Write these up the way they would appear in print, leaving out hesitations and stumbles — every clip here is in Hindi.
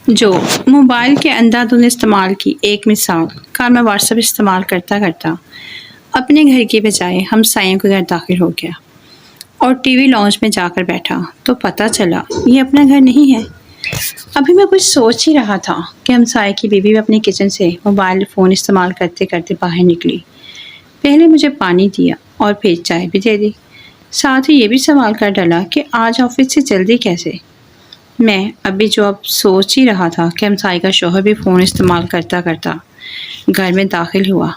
जो मोबाइल के अंधाधुंध इस्तेमाल की एक मिसाल। कल मैं व्हाट्सएप इस्तेमाल करता करता अपने घर के बजाय हमसायों के घर दाखिल हो गया और टीवी लॉन्च में जाकर बैठा तो पता चला ये अपना घर नहीं है। अभी मैं कुछ सोच ही रहा था कि हमसाये की बीवी भी अपने किचन से मोबाइल फ़ोन इस्तेमाल करते करते बाहर निकली। पहले मुझे पानी दिया और फिर चाय भी दे दी। साथ ही ये भी सवाल कर डाला कि आज ऑफिस से जल्दी कैसे। मैं अभी जो अब सोच ही रहा था कि हमसाये का शौहर भी फ़ोन इस्तेमाल करता करता घर में दाखिल हुआ,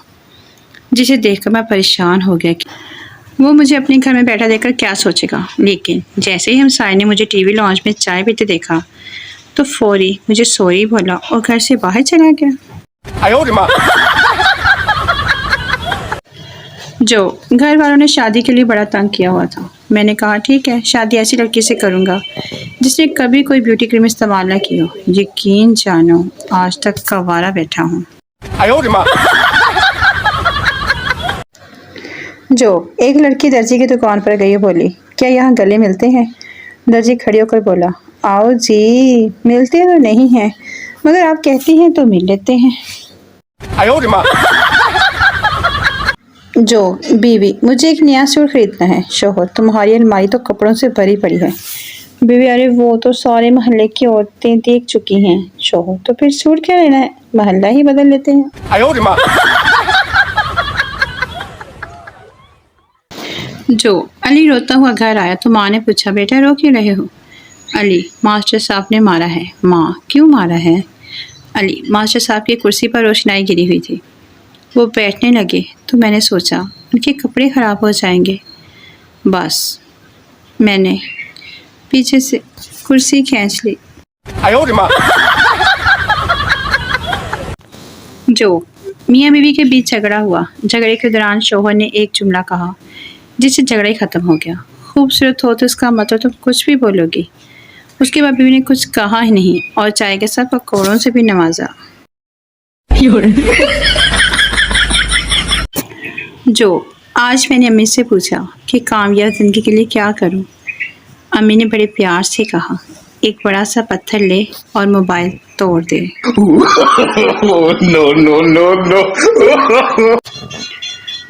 जिसे देखकर मैं परेशान हो गया कि वो मुझे अपने घर में बैठा देखकर क्या सोचेगा। लेकिन जैसे ही हमसाये ने मुझे टीवी लॉन्च में चाय पीते देखा तो फौरी मुझे सॉरी बोला और घर से बाहर चला गया। जो घर वालों ने शादी के लिए बड़ा तंग किया हुआ था। मैंने कहा ठीक है, शादी ऐसी लड़की से करूँगा जिसने कभी कोई ब्यूटी क्रीम इस्तेमाल ना की हो। यकीन जानो आज तक कवारा बैठा हूँ। जो एक लड़की दर्जी की दुकान पर गई, बोली क्या यहाँ गले मिलते हैं? दर्जी खड़ी होकर बोला आओ जी, मिलते तो नहीं हैं मगर आप कहती हैं तो मिल लेते हैं। जो बीवी मुझे एक नया सूट खरीदना है। शौहर तुम्हारी अलमारी तो कपड़ों से भरी पड़ी है। बीवी अरे वो तो सारे मोहल्ले की औरतें देख चुकी हैं। शौहर तो फिर सूट क्या लेना है, मोहल्ला ही बदल लेते हैं। जो अली रोता हुआ घर आया तो माँ ने पूछा बेटा रो क्यों रहे हो? अली मास्टर साहब ने मारा है। माँ क्यों मारा है? अली मास्टर साहब की कुर्सी पर रोशनाई गिरी हुई थी, वो बैठने लगे तो मैंने सोचा उनके कपड़े ख़राब हो जाएंगे। बस मैंने पीछे से कुर्सी खींच ली। जो मियाँ बीवी के बीच झगड़ा हुआ। झगड़े के दौरान शौहर ने एक जुमला कहा जिससे झगड़ा ही ख़त्म हो गया। खूबसूरत हो तो इसका मतलब तुम कुछ भी बोलोगी। उसके बाद बीवी ने कुछ कहा ही नहीं और चाय के साथ पकौड़ों से भी नवाजा। जो आज मैंने अम्मी से पूछा कि कामयाब ज़िंदगी के लिए क्या करूं। अम्मी ने बड़े प्यार से कहा एक बड़ा सा पत्थर ले और मोबाइल तोड़ दे।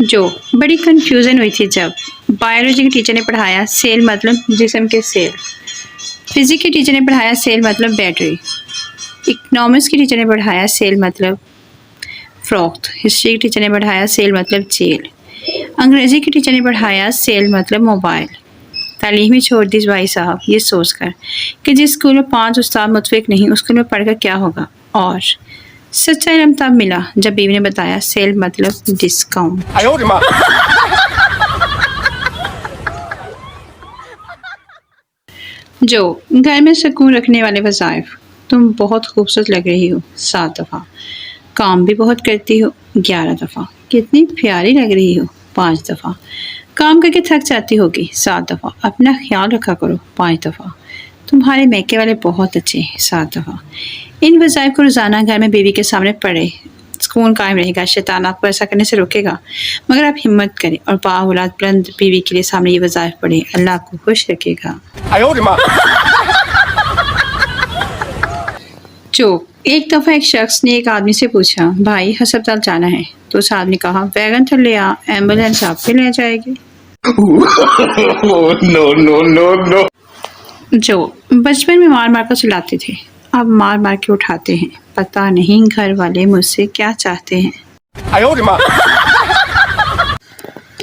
जो बड़ी कंफ्यूजन हुई थी जब बायोलॉजी के टीचर ने पढ़ाया सेल मतलब जिस्म के सेल, फिजिक्स के टीचर ने पढ़ाया सेल मतलब बैटरी, इकोनॉमिक्स की टीचर ने पढ़ाया सेल मतलब फ्रॉक, हिस्ट्री की टीचर ने पढ़ाया सेल मतलब जेल, अंग्रेज़ी की टीचर ने पढ़ाया सेल मतलब मोबाइल। तालीम ही छोड़ दी भाई साहब ये सोचकर कि जिस स्कूल में 5 उस्ताद मुतफिक नहीं उस स्कूल में पढ़कर क्या होगा। और सच्चा इल्म तब मिला जब बीवी ने बताया सेल मतलब डिस्काउंट। जो घर में सुकून रखने वाले वज़ाइफ। तुम बहुत खूबसूरत लग रही हो 7 दफ़ा, काम भी बहुत करती हो 11 दफ़ा, कितनी प्यारी लग रही हो 5 दफ़ा, काम करके थक जाती होगी 7 दफ़ा, अपना ख्याल रखा करो 5 दफ़ा, तुम्हारे मैके वाले बहुत अच्छे हैं 7 दफ़ा। इन वज़ाइफ को रोज़ाना घर में बीवी के सामने पढ़े, सुकून कायम रहेगा। शैतान आपको ऐसा करने से रोकेगा मगर आप हिम्मत करें और बाऔलाद बुलंद बीवी के लिए सामने ये वज़ाइफ पढ़े, अल्लाह आपको खुश रखेगा। जो एक दफ़ा एक शख्स ने एक आदमी से पूछा भाई अस्पताल जाना है, तो उस आदमी ने कहा वैगन तो ले आ, एम्बुलेंस आपके ले जाएगी। no. जो बचपन में मार मार कर सुलाते थे अब मार मार के उठाते हैं, पता नहीं घर वाले मुझसे क्या चाहते हैं।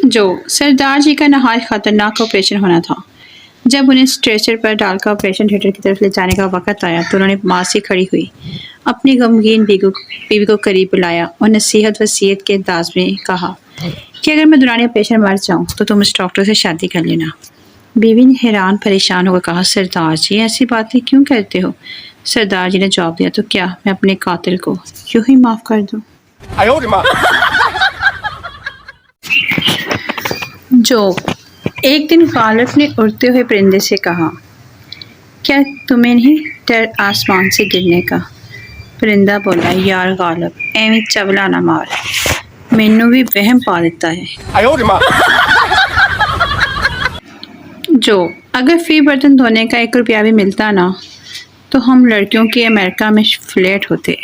जो सरदार जी का नहायत खतरनाक ऑपरेशन होना था। जब उन्हें स्ट्रेचर पर डालकर ऑपरेशन थिएटर की तरफ ले जाने का वक़्त आया तो उन्होंने माँ से खड़ी हुई अपनी गमगीन बीवी को करीब बुलाया और नसीहत वसीयत के अंदाज में कहा कि अगर मैं दौरान ऑपरेशन मर जाऊँ तो तुम इस डॉक्टर से शादी कर लेना। बीवी ने हैरान परेशान होकर कहा सरदार जी ऐसी बातें क्यों करते हो? सरदार जी ने जवाब दिया तो क्या मैं अपने कातिल को यूं ही माफ़ कर दूँ? जो एक दिन गालिब ने उड़ते हुए परिंदे से कहा क्या तुम्हें नहीं डर आसमान से गिरने का? परिंदा बोला यार गालिब एवें चवला ना मार, मैनू भी वहम पा देता है। जो अगर फी बर्तन धोने का 1 रुपया भी मिलता ना तो हम लड़कियों के अमेरिका में फ्लैट होते।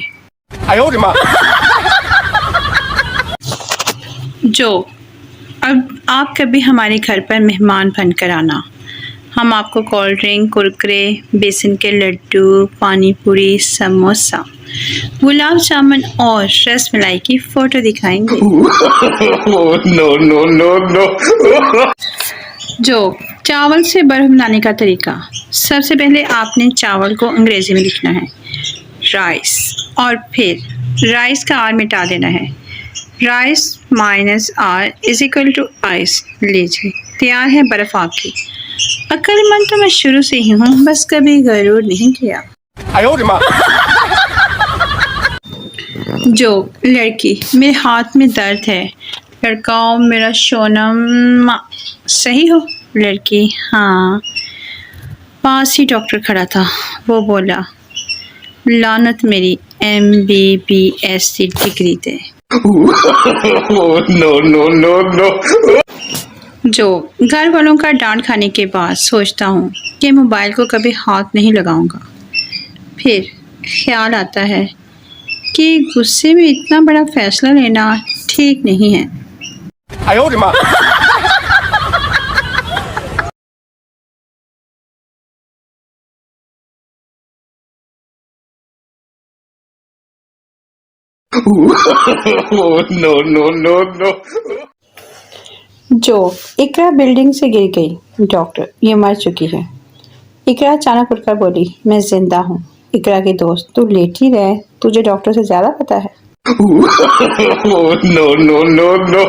जो अब आप कभी हमारे घर पर मेहमान बनकर आना, हम आपको कोल्ड ड्रिंक, कुरकुरे, बेसन के लड्डू, पानी पूरी, समोसा, गुलाब जामुन और रस मलाई की फ़ोटो दिखाएंगे। No no no no. जो चावल से बर्फ बनाने का तरीका, सबसे पहले आपने चावल को अंग्रेजी में लिखना है राइस, और फिर राइस का आर मिटा देना है। Rice minus R is equal to ice. लीजिए तैयार है बर्फ आपकी। अक्लमंद तो मैं शुरू से ही हूँ, बस कभी गरूर नहीं किया। जो लड़की, मेरे हाथ में दर्द है। लड़का, मेरा सोना सही हो? लड़की, हाँ। पास ही डॉक्टर खड़ा था, वो बोला लानत मेरी MBBS की डिग्री दे। No no no no. जो घर वालों का डांट खाने के बाद सोचता हूँ कि मोबाइल को कभी हाथ नहीं लगाऊंगा। फिर ख्याल आता है कि गुस्से में इतना बड़ा फैसला लेना ठीक नहीं है। No no no no. जो इकरा बिल्डिंग से गिर गई। डॉक्टर, ये मर चुकी है। इकरा अचानक उठकर बोली, मैं जिंदा हूँ। इकरा की दोस्त, तू लेटी रहे, तुझे डॉक्टर से ज्यादा पता है। No no no no.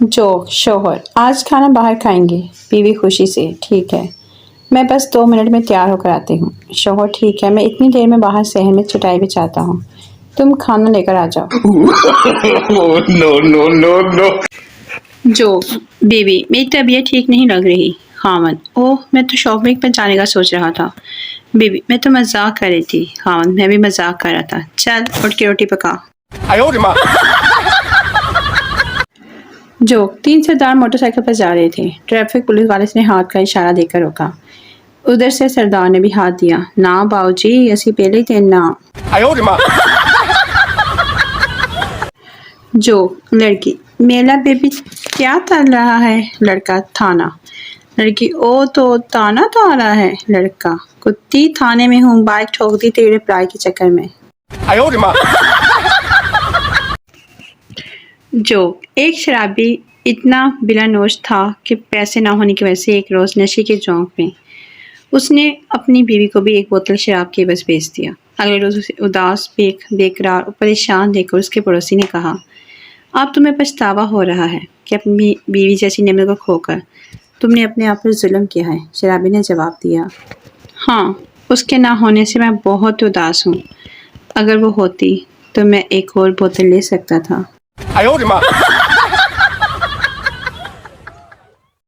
जो शोहर, आज खाना बाहर खाएंगे। बीवी खुशी से, ठीक है, मैं बस 2 मिनट में तैयार होकर आती हूँ। शोहर, ठीक है, मैं इतनी देर में बाहर शहर में चटाई बिछाता हूँ, तुम खाना लेकर आ जाओ। No no no no. जो बीवी, मेरी तबीयत ठीक नहीं लग रही। खामद, ओह, मैं तो शॉपिंग पर जाने का सोच रहा था। बीवी, मैं तो मजाक कर रही थी। खामद, मैं भी मजाक कर रहा था। चल उठ के रोटी पका। जो 3 सरदार मोटरसाइकिल पर जा रहे थे। ट्रैफिक पुलिस वाले ने हाथ का इशारा देकर रोका। उधर से सरदार ने भी हाथ दिया। ना बाऊजी, असी पहले ही थे ना। जो लड़की, मेला बेबी क्या तल रहा है? लड़का, थाना। लड़की, ओ तो ताना तो आ रहा है। लड़का, कुत्ती, थाने में हूँ, बाइक ठोक दी तेरे प्यार के चक्कर में। जो एक शराबी इतना बिलानोश था कि पैसे ना होने की वजह से एक रोज नशे के जोंक में उसने अपनी बीवी को भी एक बोतल शराब के बस बेच दिया। अगले रोज उसे उदास, बेकरार और परेशान देखकर उसके पड़ोसी ने कहा, अब तुम्हें पछतावा हो रहा है कि अपनी बीवी जैसी नेमत को खोकर तुमने अपने आप पर जुल्म किया है। शराबी ने जवाब दिया, हाँ, उसके ना होने से मैं बहुत उदास हूँ। अगर वो होती तो मैं एक और बोतल ले सकता था।